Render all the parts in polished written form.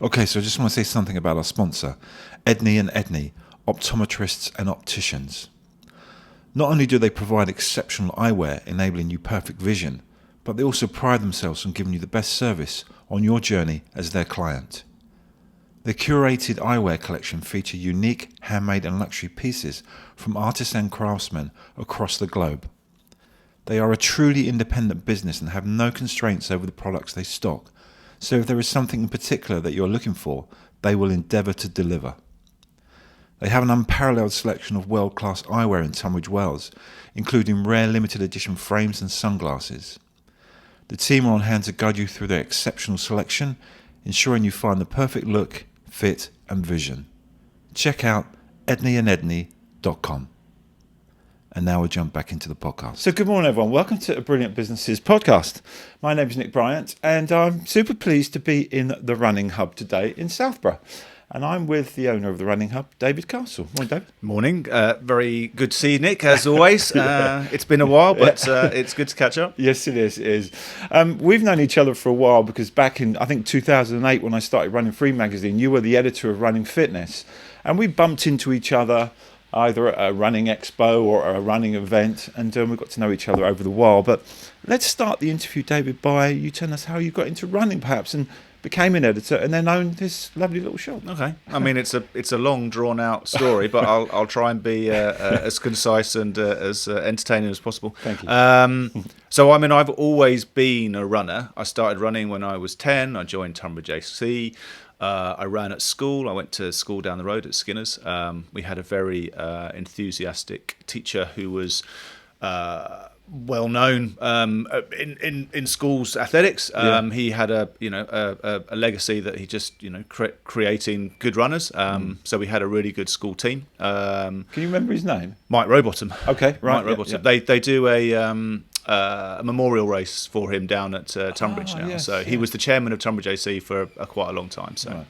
Okay, so I just want to say something about our sponsor, Edney and Edney, Optometrists and Opticians. Not only do they provide exceptional eyewear enabling you perfect vision, but they also pride themselves on giving you the best service on your journey as their client. Their curated eyewear collection feature unique, handmade and luxury pieces from artists and craftsmen across the globe. They are a truly independent business and have no constraints over the products they stock, so if there is something in particular that you're looking for, they will endeavour to deliver. They have an unparalleled selection of world-class eyewear in Tunbridge Wells, including rare limited edition frames and sunglasses. The team are on hand to guide you through their exceptional selection, ensuring you find the perfect look, fit and vision. Check out edneyandedney.com. And now we'll jump back into the podcast. So good morning, everyone. Welcome to A Brilliant Businesses podcast. My name is Nick Bryant, and I'm super pleased to be in the Running Hub today in Southborough. And I'm with the owner of the Running Hub, David Castle. Morning, David. Morning. Very good to see you, Nick, as always. It's been a while, but it's good to catch up. Yes, it is. It is. We've known each other for a while because back in, I think, 2008, when I started Running Free magazine, you were the editor of Running Fitness. And we bumped into each other either at a running expo or a running event, and we got to know each other over the while. But let's start the interview, David, by you telling us how you got into running, perhaps, and became an editor, and then owned this lovely little shop. Okay. I mean, it's a long, drawn-out story, but I'll try and be as concise and as entertaining as possible. Thank you. So, I mean, I've always been a runner. I started running when I was 10. I joined Tunbridge AC. I ran at school. I went to school down the road at Skinner's. We had a very enthusiastic teacher who was well known in schools athletics. He had a legacy that he just creating good runners. So we had a really good school team. Can you remember his name? Mike Rowbottom. Okay, right. Mike Rowbottom. Yeah. They do a memorial race for him down at Tunbridge now. Yes, so he was the chairman of Tunbridge AC for quite a long time. So,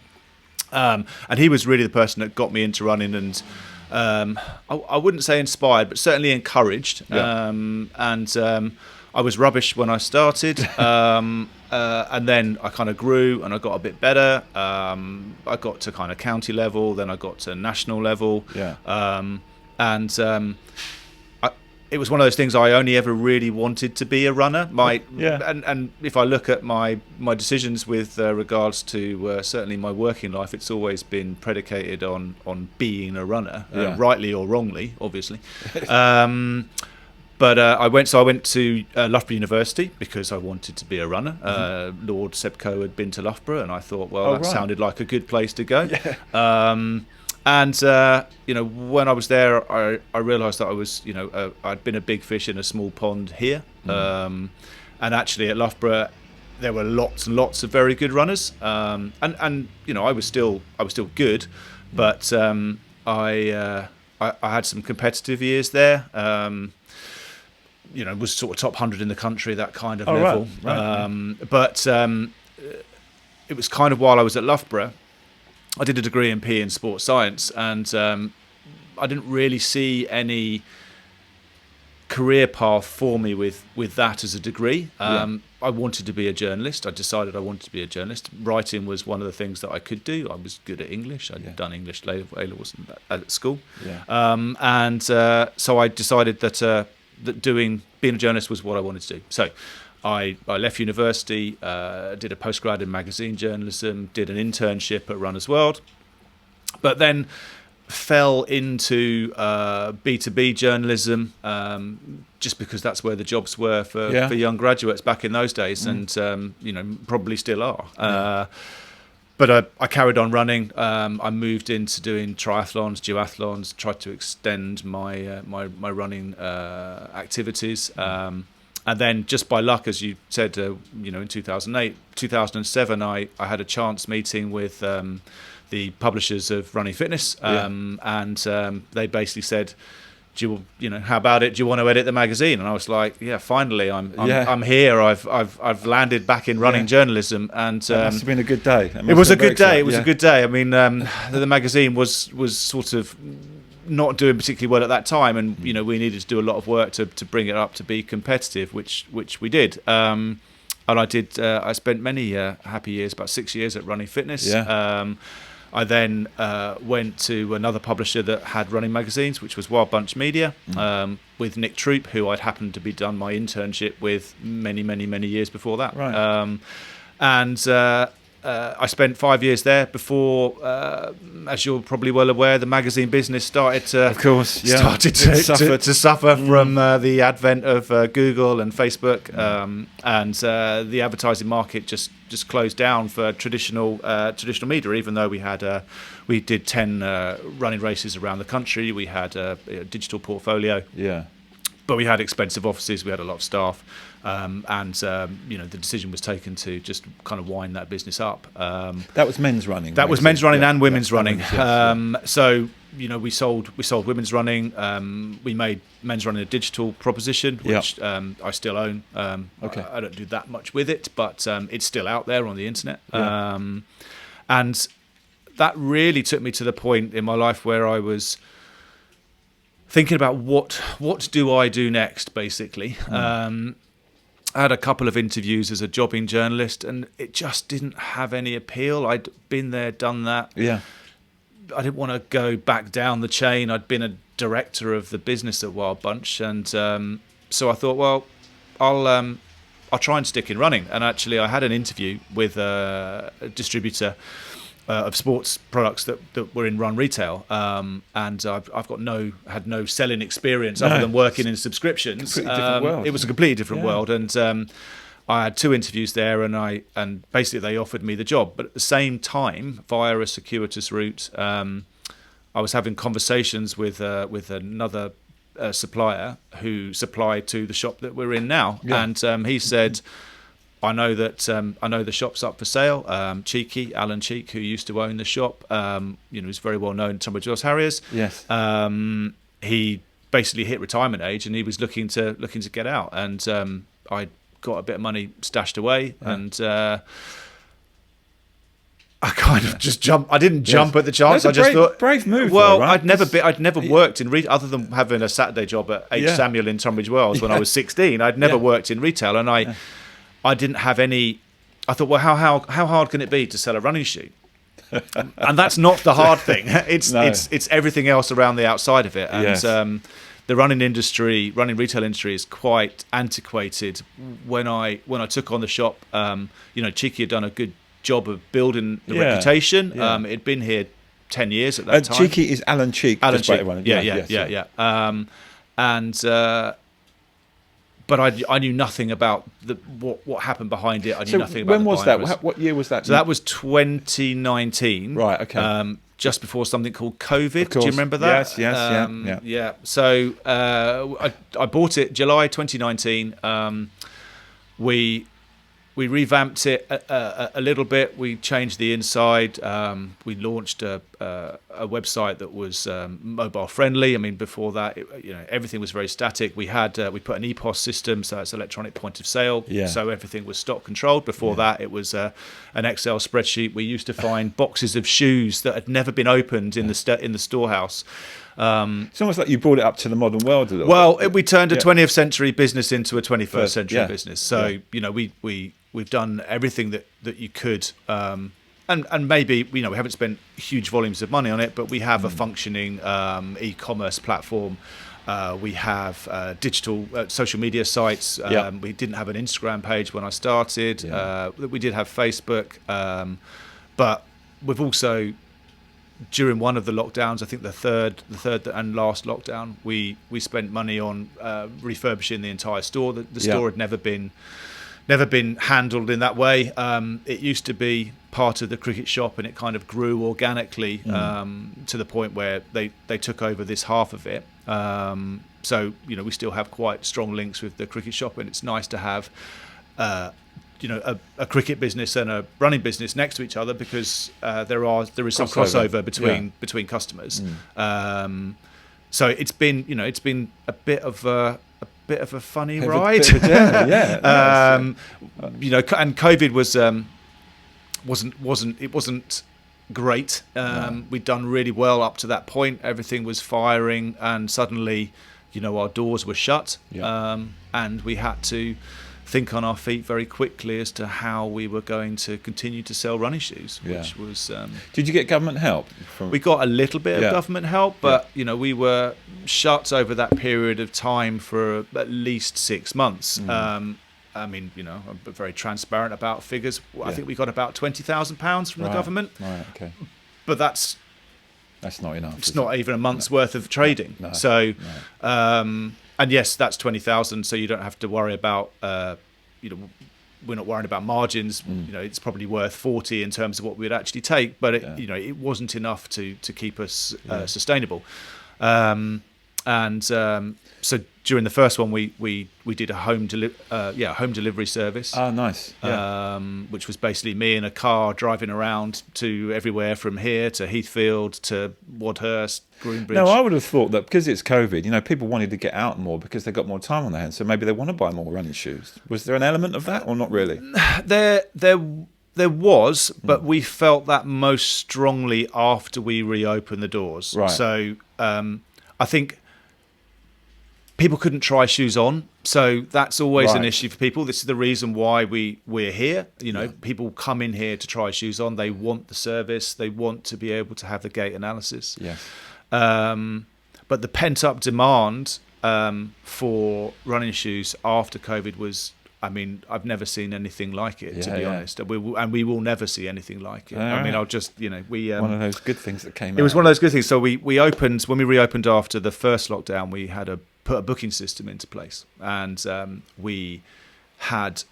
right. And he was really the person that got me into running and I wouldn't say inspired, but certainly encouraged. Yeah. I was rubbish when I started, and then I kind of grew and I got a bit better. I got to kind of county level, then I got to national level. Yeah. It was one of those things I only ever really wanted to be a runner. And if I look at my decisions with regards to certainly my working life, it's always been predicated on being a runner, rightly or wrongly, obviously. But I went to Loughborough University because I wanted to be a runner. Lord Sebco had been to Loughborough, and I thought, that sounded like a good place to go. Yeah. And when I was there, I realised that I was, I'd been a big fish in a small pond here. And actually at Loughborough, there were lots and lots of very good runners. And I was still good, but I had some competitive years there. Was sort of top 100 in the country, that kind of level. Right. But it was kind of while I was at Loughborough, I did a degree in PE and sports science, and I didn't really see any career path for me with that as a degree. I wanted to be a journalist. I decided I wanted to be a journalist. Writing was one of the things that I could do. I was good at English. I'd done English A-levels at school. Yeah. So I decided that being a journalist was what I wanted to do. So I left university, did a postgrad in magazine journalism, did an internship at Runner's World, but then fell into B2B journalism just because that's where the jobs were for young graduates back in those days, and probably still are. But I carried on running. I moved into doing triathlons, duathlons, tried to extend my running activities. And then just by luck, as you said, in 2008, 2007, I had a chance meeting with the publishers of Running Fitness, and they basically said, how about it? Do you want to edit the magazine? And I was like, finally, I'm here. I've landed back in running journalism, and that must have been a good day. It was a good day. It was a good day. I mean, the magazine was sort of not doing particularly well at that time, and we needed to do a lot of work to bring it up to be competitive, which we did. And I did. I spent many happy years, about 6 years, at Running Fitness. Yeah. I then went to another publisher that had running magazines, which was Wild Bunch Media, with Nick Troop, who I'd happened to be done my internship with many years before that. Right. I spent 5 years there before, as you're probably well aware, the magazine business started to suffer from the advent of Google and Facebook, and the advertising market just closed down for traditional media. Even though we did 10 running races around the country, we had a digital portfolio. Yeah. But we had expensive offices, we had a lot of staff, and the decision was taken to just kind of wind that business up. That was men's running. That was men's running and women's running. Yes. So we sold women's running. We made men's running a digital proposition, which I still own. Okay. I don't do that much with it, but it's still out there on the internet. Yeah. And that really took me to the point in my life where I was thinking about what do I do next, basically. I had a couple of interviews as a jobbing journalist, and it just didn't have any appeal. I'd been there, done that. Yeah. I didn't want to go back down the chain. I'd been a director of the business at Wild Bunch, and so I thought, well, I'll try and stick in running. And actually, I had an interview with a distributor of sports products that were in run retail, and I've had no selling experience other than working in subscriptions. Completely different world. It was a completely different world, and I had 2 interviews there, and basically they offered me the job. But at the same time, via a circuitous route, I was having conversations with another supplier who supplied to the shop that we're in now, and he said, I know the shop's up for sale. Cheeky, Alan Cheek, who used to own the shop, is very well known, Tunbridge Wells Harriers. Yes. He basically hit retirement age, and he was looking to get out. And I got a bit of money stashed away, and I kind of just jumped. I didn't jump at the chance. That's I just thought brave move. Well, though, right? I'd never worked in retail other than having a Saturday job at H. Samuel in Tunbridge Wells when I was 16. I'd never worked in retail, and I didn't have any. I thought, well, how hard can it be to sell a running shoe? And that's not the hard thing. It's everything else around the outside of it. And the running retail industry is quite antiquated. When I took on the shop, Cheeky had done a good job of building the reputation. Yeah. It'd been here 10 years at that time. Cheeky is Alan Cheek. Alan Cheek. Yeah. But I knew nothing about what happened behind it. I knew nothing about. When was that? What year was that? So that was 2019. Right. Okay. Just before something called COVID. Do you remember Yes. that? Yeah. So I bought it July 2019. We revamped it a little bit. We changed the inside. We launched a website that was mobile friendly. I mean, before that, everything was very static. We put an EPOS system, so it's electronic point of sale. Yeah. So everything was stock controlled. Before that, it was an Excel spreadsheet. We used to find boxes of shoes that had never been opened in the storehouse. It's almost like you brought it up to the modern world a little bit. Well, we turned a 20th century business into a 21st century business. So we've done everything that you could, and maybe we haven't spent huge volumes of money on it, but we have a functioning e-commerce platform. We have digital social media sites. We didn't have an Instagram page when I started. We did have Facebook, but we've also, during one of the lockdowns, I think the third and last lockdown, we spent money on refurbishing the entire store. The store had never been handled in that way. It used to be part of the cricket shop, and it kind of grew organically to the point where they took over this half of it. So we still have quite strong links with the cricket shop, and it's nice to have a cricket business and a running business next to each other, because there is some crossover between customers. So it's been a bit of a funny ride. And COVID wasn't great. We'd done really well up to that point. Everything was firing, and suddenly, our doors were shut, and we had to think on our feet very quickly as to how we were going to continue to sell running shoes, Yeah. which was... Did you get government help? We got a little bit of Yeah. government help, but we were shut over that period of time for at least 6 months. I mean, I'm very transparent about figures. I think we got about £20,000 from the government. Right, okay. But that's not enough. It's not even a month's worth of trading. No. So, and yes, that's 20,000. So you don't have to worry about, we're not worried about margins. It's probably worth 40 in terms of what we'd actually take, but it wasn't enough to keep us sustainable. So during the first one, we did a home delivery service. Oh, nice. Yeah. Which was basically me in a car driving around to everywhere from here to Heathfield to Wadhurst, Greenbridge. No, I would have thought that because it's COVID, people wanted to get out more because they got more time on their hands. So maybe they want to buy more running shoes. Was there an element of that or not really? There was, but we felt that most strongly after we reopened the doors. Right. So I think people couldn't try shoes on, so that's always an issue for people. This is the reason why we're here. People come in here to try shoes on. They want the service. They want to be able to have the gait analysis. Yes. But the pent-up demand for running shoes after COVID was... I mean, I've never seen anything like it, to be honest. And we will never see anything like it. I mean, I'll just, we... one of those good things that came out. It was one of those good things. So we opened, when we reopened after the first lockdown, we had put a booking system into place. And we had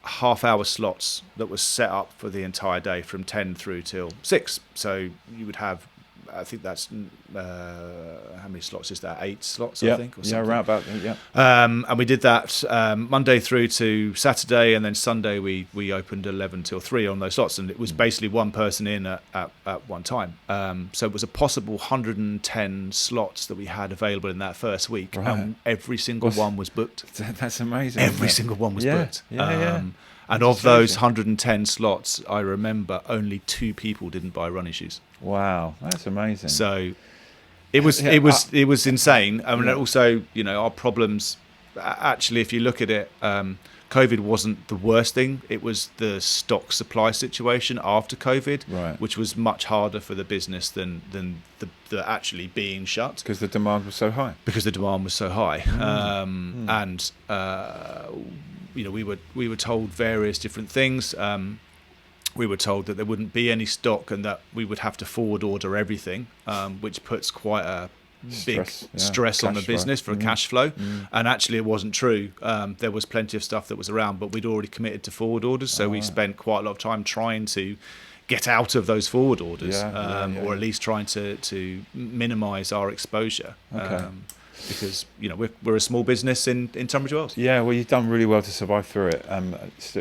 half-hour slots that was set up for the entire day from 10 through till 6. So you would have... I think that's how many slots is that? 8 slots, I think. Or something. Around about. Yeah. And we did that Monday through to Saturday, and then Sunday we opened 11 till 3 on those slots, and it was basically one person in at one time. So it was a possible 110 slots that we had available in that first week, and every single one was booked. That's amazing. Every single one was booked. Yeah. And of those 110 slots, I remember only 2 people didn't buy running shoes. Wow, that's amazing. So it was insane. I mean, also, our problems. Actually, if you look at it, COVID wasn't the worst thing. It was the stock supply situation after COVID, which was much harder for the business than the actually being shut, because the demand was so high. And we were told various different things. We were told that there wouldn't be any stock and that we would have to forward order everything, which puts quite a big stress on the business for cash flow. And actually it wasn't true. There was plenty of stuff that was around, but we'd already committed to forward orders, so we spent quite a lot of time trying to get out of those forward orders, or at least trying to minimise our exposure. Because we're a small business in Tunbridge Wells. Yeah, well, you've done really well to survive through it.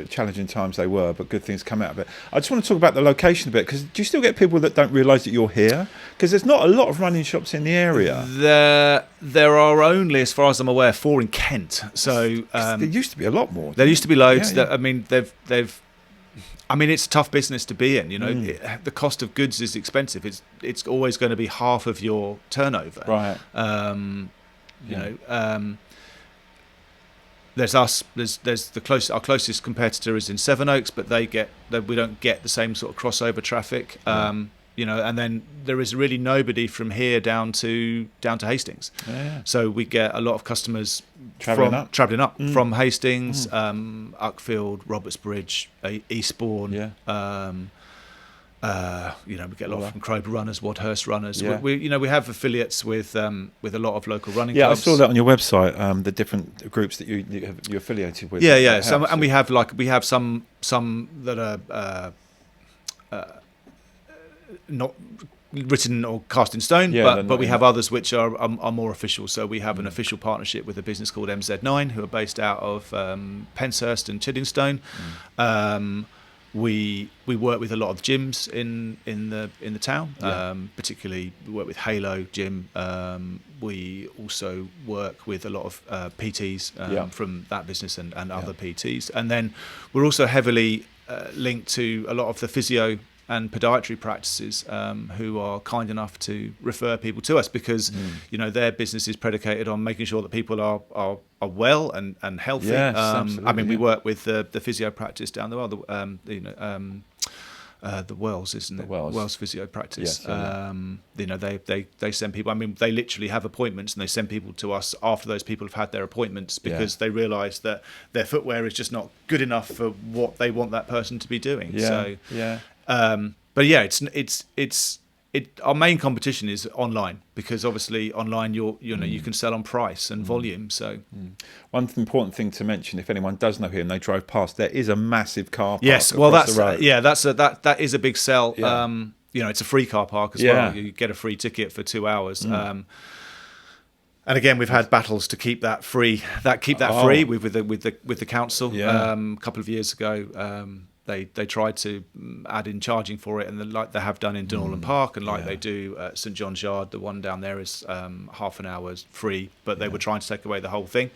Challenging times they were, but good things come out of it. I just want to talk about the location a bit, because do you still get people that don't realise that you're here? Because there's not a lot of running shops in the area. There are only, as far as I'm aware, 4 in Kent. So there used to be a lot more. There used to be loads. I mean, I mean, it's a tough business to be in. The cost of goods is expensive. It's always going to be half of your turnover. Right. There's us. There's our closest competitor is in Sevenoaks, but we don't get the same sort of crossover traffic. And then there is really nobody from here down to Hastings. So we get a lot of customers travelling up from Hastings, Uckfield, Robertsbridge, Eastbourne. We get a lot from Crowborough runners, Wadhurst runners. We have affiliates with a lot of local running clubs. I saw that on your website. The different groups that you're affiliated with. So, and we have some that are not written or cast in stone, but we have others which are more official. So we have an official partnership with a business called MZ9, who are based out of Penshurst and Chiddingstone. We work with a lot of gyms in the town, particularly we work with Halo Gym. We also work with a lot of PTs from that business and other PTs, and then we're also heavily linked to a lot of the physio and podiatry practices who are kind enough to refer people to us because their business is predicated on making sure that people are well and healthy. Yes, absolutely, I mean, we work with the physio practice down the road, the Wells, isn't it? The Wells Physio Practice. Yes, They send people. I mean, they literally have appointments, and they send people to us after those people have had their appointments because they realise that their footwear is just not good enough for what they want that person to be doing. But yeah, our main competition is online because obviously online you can sell on price and volume. So one important thing to mention, if anyone does know here and they drove past, there is a massive car park. Yes, well across the road. that is a big sell. Yeah. It's a free car park as well. You get a free ticket for 2 hours. And again, we've had battles to keep that free. Free with the council. A couple of years ago, they tried to add in charging for it, and like they have done in Dunollen Park, and like they do at St John's Yard. The one down there is half an hour free, but they were trying to take away the whole thing.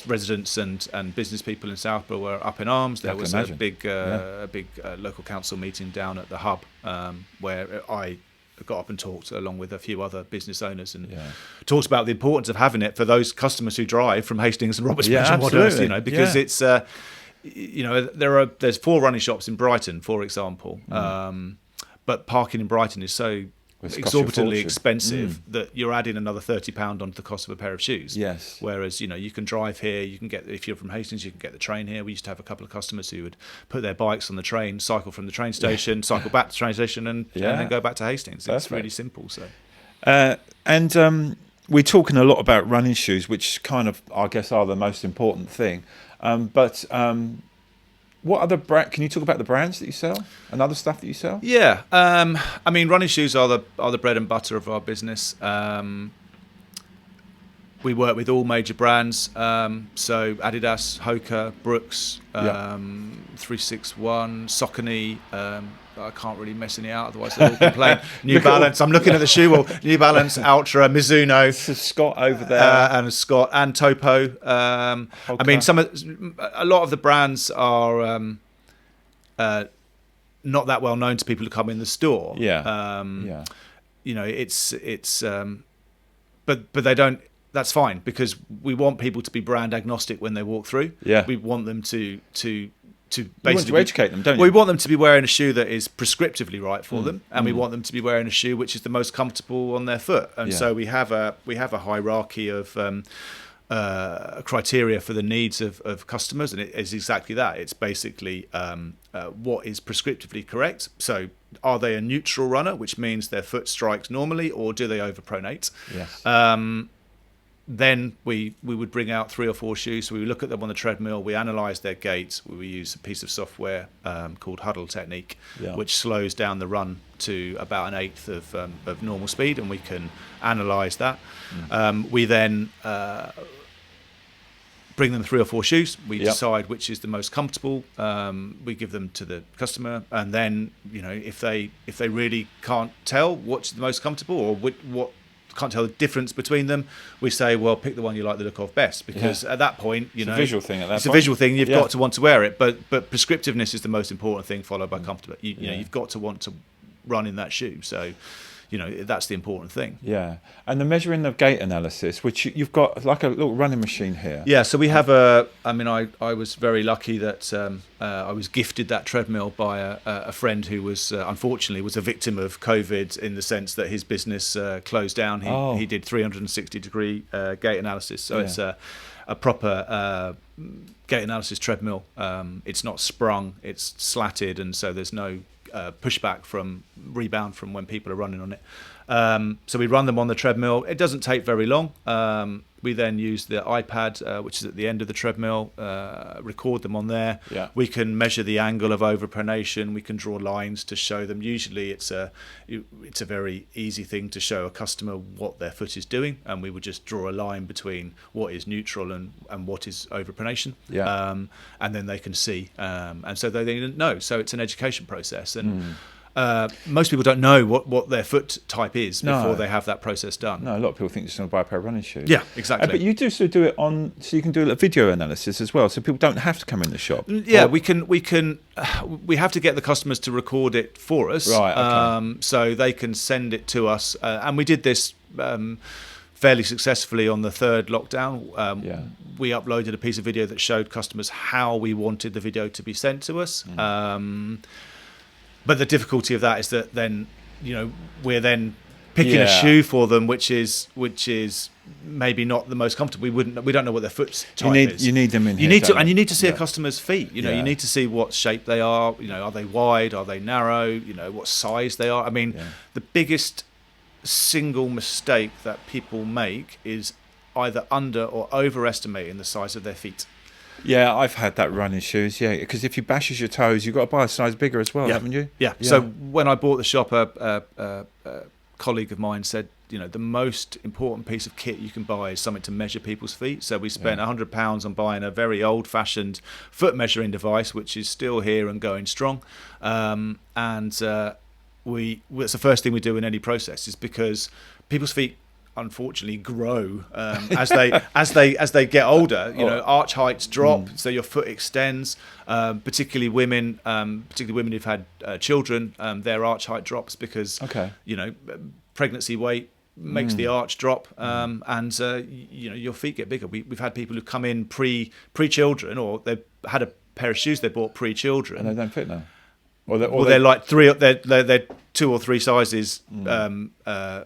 Residents and business people in Southborough were up in arms. There was a big local council meeting down at the hub where I got up and talked along with a few other business owners and talked about the importance of having it for those customers who drive from Hastings and Robertsbridge and Wadhurst, because it's there's 4 running shops in Brighton, for example, but parking in Brighton is so exorbitantly expensive that you're adding another £30 onto the cost of a pair of shoes. Yes. Whereas you can drive here, you can get, if you're from Hastings, you can get the train here. We used to have a couple of customers who would put their bikes on the train, cycle from the train station, cycle back to the train station, and then go back to Hastings. It's really simple. So, we're talking a lot about running shoes, which kind of, I guess, are the most important thing. What other can you talk about the brands that you sell and other stuff that you sell? Yeah, I mean, running shoes are the bread and butter of our business. We work with all major brands, so Adidas, Hoka, Brooks, 361, Saucony. I can't really mess any out, otherwise they'll all complain. New Balance. I'm looking at the shoe wall. New Balance, Ultra, Mizuno. Scott over there, and Scott and Topo. I mean, a lot of the brands are not that well known to people who come in the store. But they don't. That's fine because we want people to be brand agnostic when they walk through. We want them to basically want to educate them, don't you? We want them to be wearing a shoe that is prescriptively right for them, and we want them to be wearing a shoe which is the most comfortable on their foot. And so we have a hierarchy of criteria for the needs of customers, and it is exactly that. It's basically what is prescriptively correct. So, are they a neutral runner, which means their foot strikes normally, or do they overpronate? Yes. Then we would bring out 3 or 4 shoes. So we look at them on the treadmill. We analyse their gait. We use a piece of software called Huddle Technique, which slows down the run to about 1/8 of normal speed, and we can analyse that. We then bring them 3 or 4 shoes. We decide which is the most comfortable. We give them to the customer, and then if they really can't tell what's the most comfortable or what can't tell the difference between them, we say, well, pick the one you like the look of best, because at that point, it's a visual thing. It's a visual thing. You've got to want to wear it, but prescriptiveness is the most important thing, followed by comfortable. You've got to want to run in that shoe. So, that's the important thing. Yeah, and the measuring of gait analysis, which you've got like a little running machine here. Yeah, so we have I was very lucky that I was gifted that treadmill by a friend who was unfortunately was a victim of COVID, in the sense that his business closed down. He did 360-degree gait analysis, so it's a proper gait analysis treadmill. It's not sprung, it's slatted, and so there's no pushback from rebound from when people are running on it. So we run them on the treadmill. It doesn't take very long. We then use the iPad, which is at the end of the treadmill, record them on there. We can measure the angle of overpronation. We can draw lines to show them. Usually it's a very easy thing to show a customer what their foot is doing, and we would just draw a line between what is neutral and what is overpronation. And then they can see. And so they know. So it's an education process. And most people don't know what their foot type is No. before they have that process done. No, a lot of people think just going to buy a pair of running shoes. Yeah, exactly. But you do so do it on, so you can do a video analysis as well, so people don't have to come in the shop. Yeah, we have to get the customers to record it for us, Right, okay. so they can send it to us, and we did this fairly successfully on the third lockdown. We uploaded a piece of video that showed customers how we wanted the video to be sent to us. But the difficulty of that is that then, we're then picking a shoe for them, which is maybe not the most comfortable. We don't know what their foot type is. You need them in here. You need to see a customer's feet. You need to see what shape they are. Are they wide? Are they narrow? What size they are. I mean, the biggest single mistake that people make is either under or overestimating the size of their feet. Yeah, I've had that running shoes. Yeah, because if you bashes your toes, you've got to buy a size bigger as well, haven't you? Yeah. So when I bought the shop, a colleague of mine said, the most important piece of kit you can buy is something to measure people's feet. So we spent £100 on buying a very old-fashioned foot measuring device, which is still here and going strong. It's the first thing we do in any process, is because people's feet unfortunately grow as they get older. Arch heights drop, so your foot extends. Particularly women who've had children, their arch height drops because pregnancy weight makes the arch drop, and your feet get bigger. We've had people who come in pre-children, or they've had a pair of shoes they bought pre-children, and they don't fit now. They're like they're 2 or 3 sizes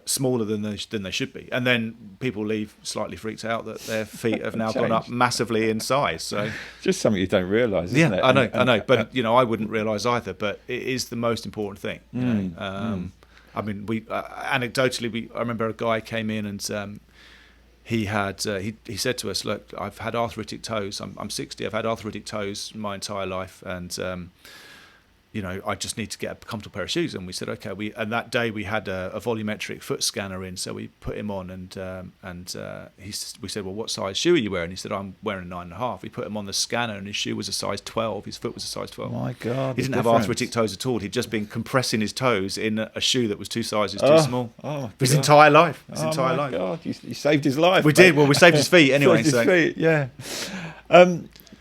smaller than they should be, and then people leave slightly freaked out that their feet have now gone up massively in size. So just something you don't realise, isn't it? I know, but I wouldn't realise either. But it is the most important thing. I mean, anecdotally, I remember a guy came in and he said to us, "Look, I've had arthritic toes. I'm 60. I've had arthritic toes my entire life, and I just need to get a comfortable pair of shoes." And we said, okay. And that day we had a volumetric foot scanner in, so we put him on, and we said, "Well, what size shoe are you wearing?" He said, "I'm wearing a 9.5." We put him on the scanner, and his shoe was a size 12. His foot was a size 12. My God, he didn't have arthritic toes at all. He'd just been compressing his toes in a shoe that was 2 sizes too small. His entire life. God, you saved his life. We did. Well, we saved his feet anyway. Saved his feet, yeah.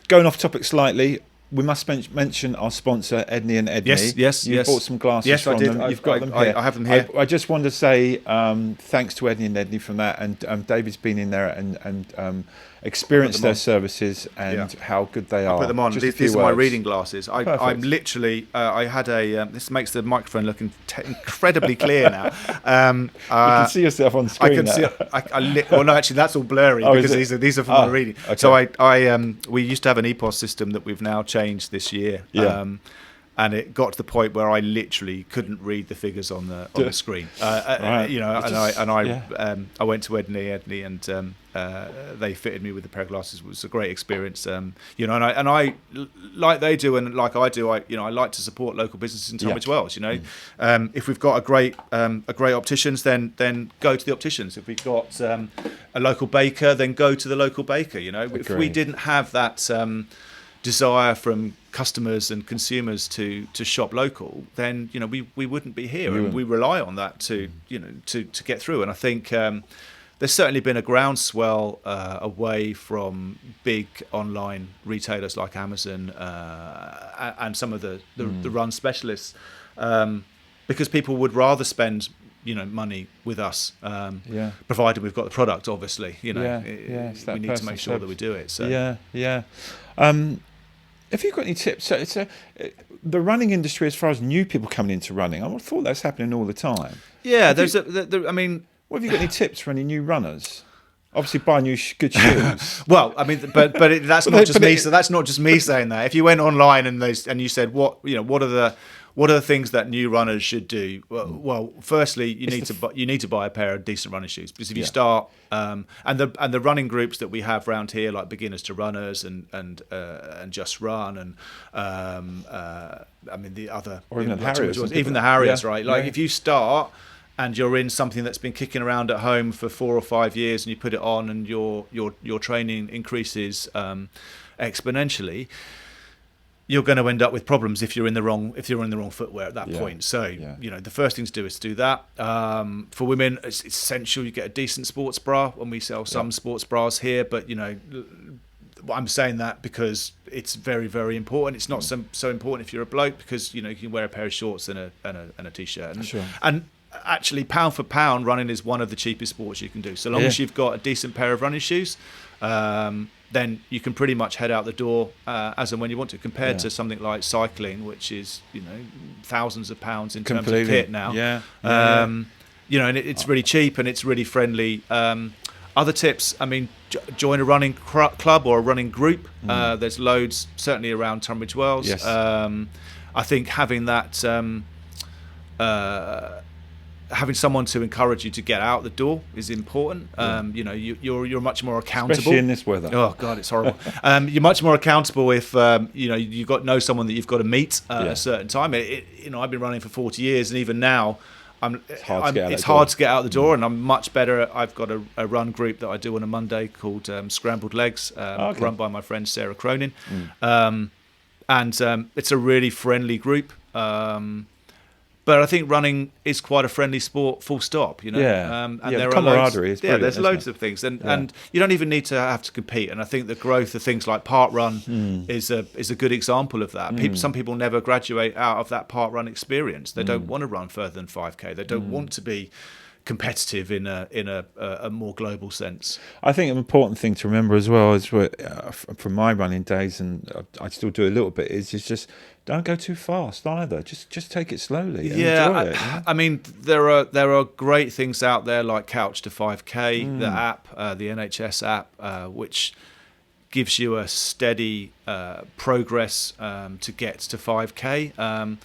Going off topic slightly, we must mention our sponsor, Edney and Edney. Yes. You bought some glasses from them. You've got them here. I have them here. I just wanted to say thanks to Edney and Edney from that. And David's been in there and experienced their services and how good they are. I put them on. These are my reading glasses. I'm literally. I had a. This makes the microphone look incredibly clear now. You can see yourself on screen. I can see. Well, no, actually, that's all blurry because these are from my reading. Okay. So we used to have an EPOS system that we've now changed this year. Yeah. And it got to the point where I literally couldn't read the figures on the screen. Right. I went to Edney, and they fitted me with a pair of glasses. It was a great experience. And I like they do, and like I do. I like to support local businesses in Tunbridge Wells. If we've got a great opticians, then go to the opticians. If we've got a local baker, then go to the local baker. If we didn't have that desire from customers and consumers to shop local, then we wouldn't be here, and we rely on that to get through. And I think there's certainly been a groundswell away from big online retailers like Amazon and some of the run specialists, because people would rather spend money with us, provided we've got the product. Obviously, we need to make sure that we do it. So have you got any tips? So the running industry, as far as new people coming into running, I thought that's happening all the time. Yeah, what have you got any tips for any new runners? Obviously, buy new good shoes. Well, I mean, but that's not just me. So that's not just me saying that. If you went online and you said what are the things that new runners should do? Well, firstly, you need to buy a pair of decent running shoes, because if you start and the running groups that we have around here, like Beginners to Runners and Just Run, and the other, or even the Harriers, right? Like if you start and you're in something that's been kicking around at home for 4 or 5 years, and you put it on, and your training increases exponentially, you're going to end up with problems if you're in the wrong footwear at that point. So the first thing to do is to do that. For women, it's essential you get a decent sports bra. When we sell some sports bras here, but I'm saying that because it's very, very important. It's not so important if you're a bloke, because you can wear a pair of shorts and a t-shirt. And actually, pound for pound, running is one of the cheapest sports you can do. So long as you've got a decent pair of running shoes, then you can pretty much head out the door as and when you want to, compared to something like cycling, which is thousands of pounds in terms of kit now. And it's really cheap and it's really friendly. Other tips, I mean, join a running club or a running group. There's loads, certainly around Tunbridge Wells. Yes. I think having that, having someone to encourage you to get out the door is important. You're much more accountable, especially in this weather. Oh God, it's horrible. You're much more accountable if you've got someone that you've got to meet at a certain time. I've been running for 40 years, and even now. It's hard to get out the door, and I'm much better. I've got a run group that I do on a Monday called Scrambled Legs, run by my friend Sarah Cronin, and it's a really friendly group. But I think running is quite a friendly sport, full stop. And there are loads. There's loads of things, and you don't even need to have to compete. And I think the growth of things like park run is a good example of that. Some people never graduate out of that park run experience. They don't want to run further than 5K. They don't want to be competitive in a more global sense. I think an important thing to remember as well is from my running days, and I still do a little bit, is just don't go too fast either. Just take it slowly. And enjoy it. I mean, there are great things out there like Couch to 5K, the app, the NHS app, which gives you a steady progress to get to 5K.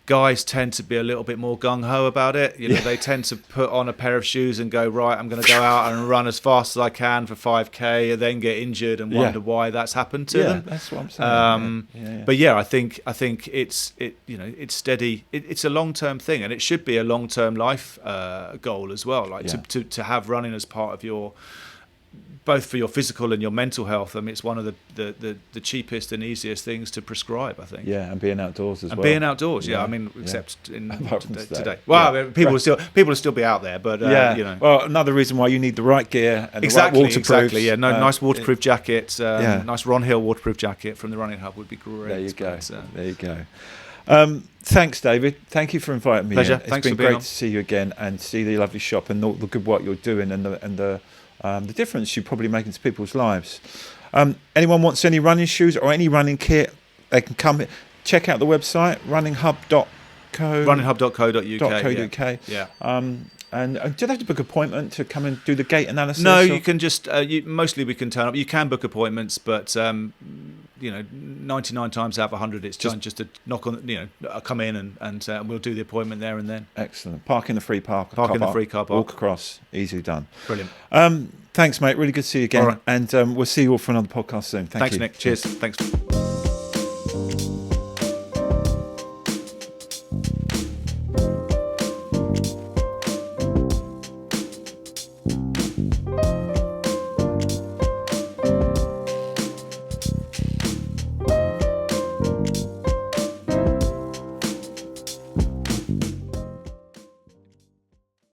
Guys tend to be a little bit more gung-ho about it. They tend to put on a pair of shoes and go, right, I'm going to go out and run as fast as I can for 5K, and then get injured and wonder why that's happened to them. That's what I'm saying. But I think it's steady. It's a long-term thing, and it should be a long-term life goal as well. Like to have running as part of your, both for your physical and your mental health. I mean, it's one of the cheapest and easiest things to prescribe, I think. Yeah, and being outdoors as well. Being outdoors, I mean, except in today. Well, people will still be out there, but Well, another reason why you need the right gear and the right waterproof. Exactly. Yeah, nice waterproof jacket, nice Ron Hill waterproof jacket from the Running Hub would be great. There you go. Thanks, David. Thank you for inviting me. Pleasure. It's been great to see you again and see the lovely shop and all the good work you're doing and the difference you're probably making to people's lives. Anyone wants any running shoes or any running kit, they can come check out the website runninghub.co.uk. Yeah. And do they have to book an appointment to come and do the gait analysis? No, you can just mostly we can turn up. You can book appointments, but 99 times out of 100 it's just to knock on, come in and we'll do the appointment there and then. Excellent. Park in the free car park. Walk across, easily done. Brilliant. Thanks, mate. Really good to see you again. All right. And we'll see you all for another podcast soon. Thanks, Nick. Cheers. Thanks.